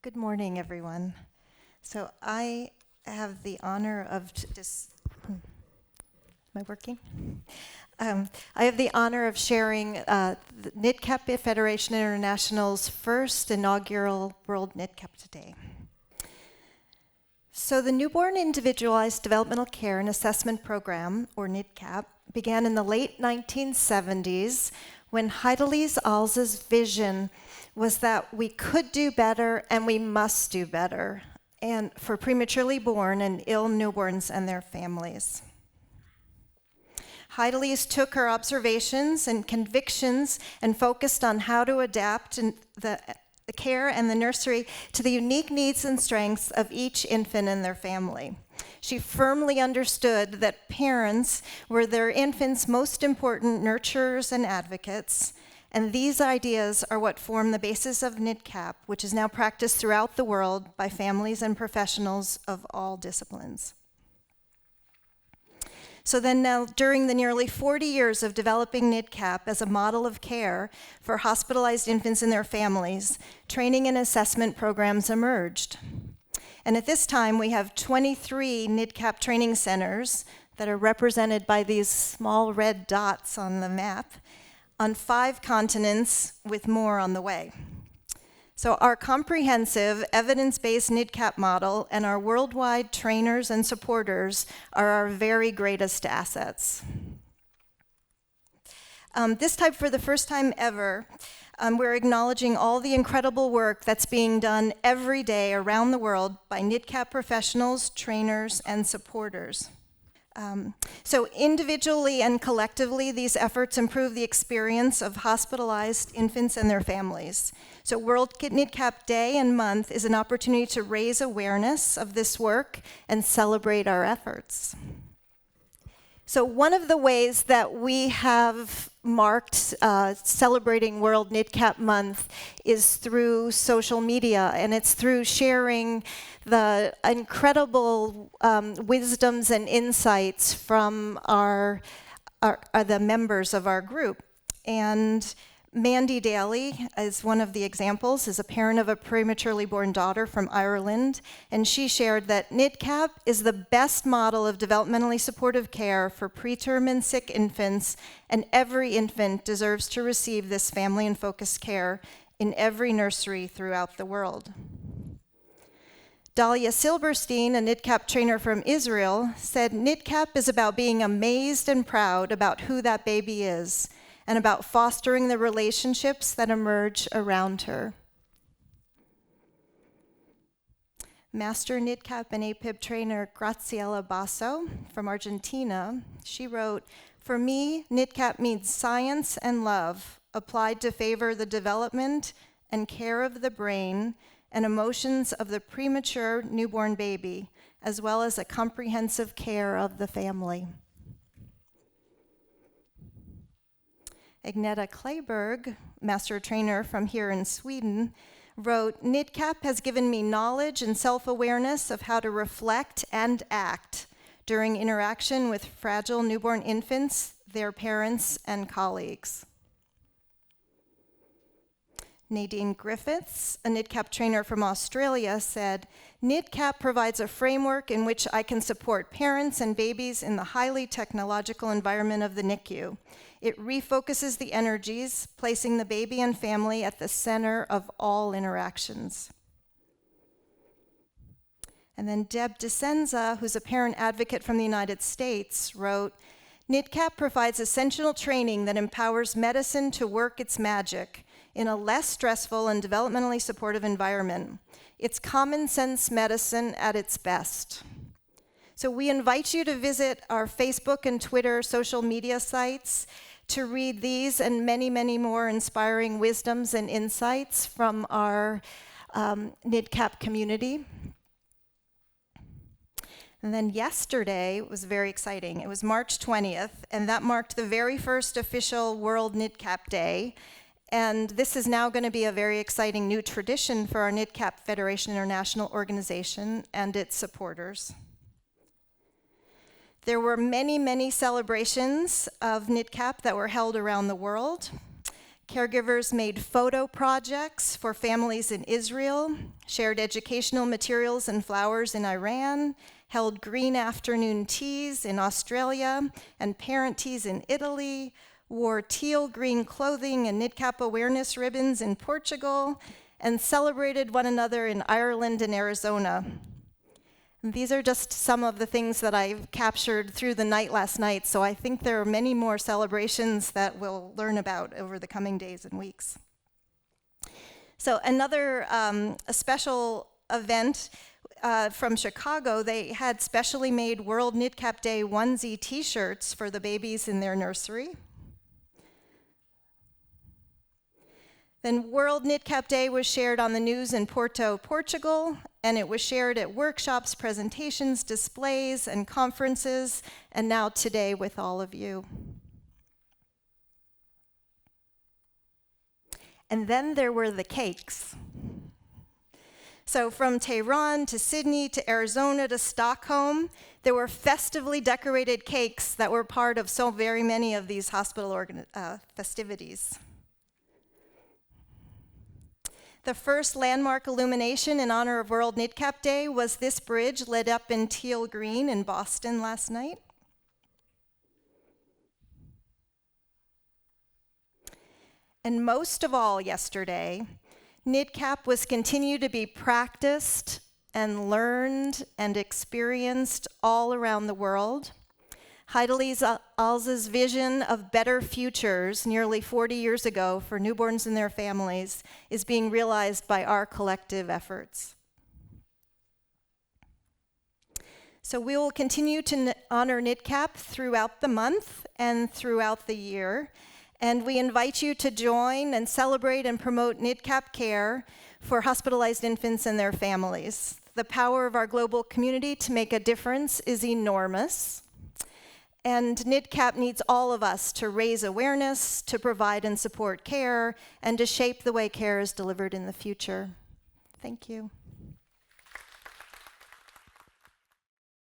Good morning, everyone. So I have the honor of am I working? I have the honor of sharing the NIDCAP Federation International's first inaugural World NIDCAP Day. So the Newborn Individualized Developmental Care and Assessment Program, or NIDCAP, began in the late 1970s when Heidelise Alza's vision was that we could do better and we must do better, and for prematurely born and ill newborns and their families. Heidelise took her observations and convictions and focused on how to adapt the care and the nursery to the unique needs and strengths of each infant and their family. She firmly understood that parents were their infants' most important nurturers and advocates, and these ideas are what form the basis of NIDCAP, which is now practiced throughout the world by families and professionals of all disciplines. So then now, during the nearly 40 years of developing NIDCAP as a model of care for hospitalized infants and their families, training and assessment programs emerged. And at this time, we have 23 NIDCAP training centers that are represented by these small red dots on the map on 5 continents, with more on the way. So our comprehensive, evidence-based NIDCAP model and our worldwide trainers and supporters are our very greatest assets. This time, for the first time ever, we're acknowledging all the incredible work that's being done every day around the world by NIDCAP professionals, trainers, and supporters. So individually and collectively, these efforts improve the experience of hospitalized infants and their families. So World NIDCAP Day and Month is an opportunity to raise awareness of this work and celebrate our efforts. So one of the ways that we have marked celebrating World NIDCAP Month is through social media, and it's through sharing the incredible wisdoms and insights from the members of our group. And Mandy Daly is one of the examples, is a parent of a prematurely born daughter from Ireland, and she shared that NIDCAP is the best model of developmentally supportive care for preterm and sick infants, and every infant deserves to receive this family and focused care in every nursery throughout the world. Dalia Silberstein, a NIDCAP trainer from Israel, said NIDCAP is about being amazed and proud about who that baby is, and about fostering the relationships that emerge around her. Master NIDCAP and APIB trainer Graciela Basso from Argentina, she wrote, "For me, NIDCAP means science and love applied to favor the development and care of the brain and emotions of the premature newborn baby, as well as a comprehensive care of the family." Agneta Kleiberg, master trainer from here in Sweden, wrote, "NIDCAP has given me knowledge and self-awareness of how to reflect and act during interaction with fragile newborn infants, their parents, and colleagues." Nadine Griffiths, a NIDCAP trainer from Australia, said, "NIDCAP provides a framework in which I can support parents and babies in the highly technological environment of the NICU. It refocuses the energies, placing the baby and family at the center of all interactions." And then Deb DeSenza, who's a parent advocate from the United States, wrote, "NIDCAP provides essential training that empowers medicine to work its magic in a less stressful and developmentally supportive environment. It's common sense medicine at its best." So we invite you to visit our Facebook and Twitter social media sites to read these and many, many more inspiring wisdoms and insights from our NIDCAP community. And then yesterday was very exciting. It was March 20th, and that marked the very first official World NIDCAP Day. And this is now going to be a very exciting new tradition for our NIDCAP Federation International organization and its supporters. There were many, many celebrations of NIDCAP that were held around the world. Caregivers made photo projects for families in Israel, shared educational materials and flowers in Iran, held green afternoon teas in Australia and parent teas in Italy, wore teal-green clothing and NIDCAP awareness ribbons in Portugal, and celebrated one another in Ireland and Arizona. These are just some of the things that I've captured through the night last night, so I think there are many more celebrations that we'll learn about over the coming days and weeks. So another a special event from Chicago, they had specially made World NIDCAP Day onesie t-shirts for the babies in their nursery. Then World NIDCAP Day was shared on the news in Porto, Portugal, and it was shared at workshops, presentations, displays, and conferences, and now today with all of you. And then there were the cakes. So from Tehran to Sydney to Arizona to Stockholm, there were festively decorated cakes that were part of so very many of these hospital festivities. The first landmark illumination in honor of World NIDCAP Day was this bridge lit up in teal green in Boston last night. And most of all yesterday, NIDCAP was continued to be practiced and learned and experienced all around the world. Heideli's Alza's vision of better futures nearly 40 years ago for newborns and their families is being realized by our collective efforts. So we will continue to honor NIDCAP throughout the month and throughout the year, and we invite you to join and celebrate and promote NIDCAP care for hospitalized infants and their families. The power of our global community to make a difference is enormous. And NIDCAP needs all of us to raise awareness, to provide and support care, and to shape the way care is delivered in the future. Thank you.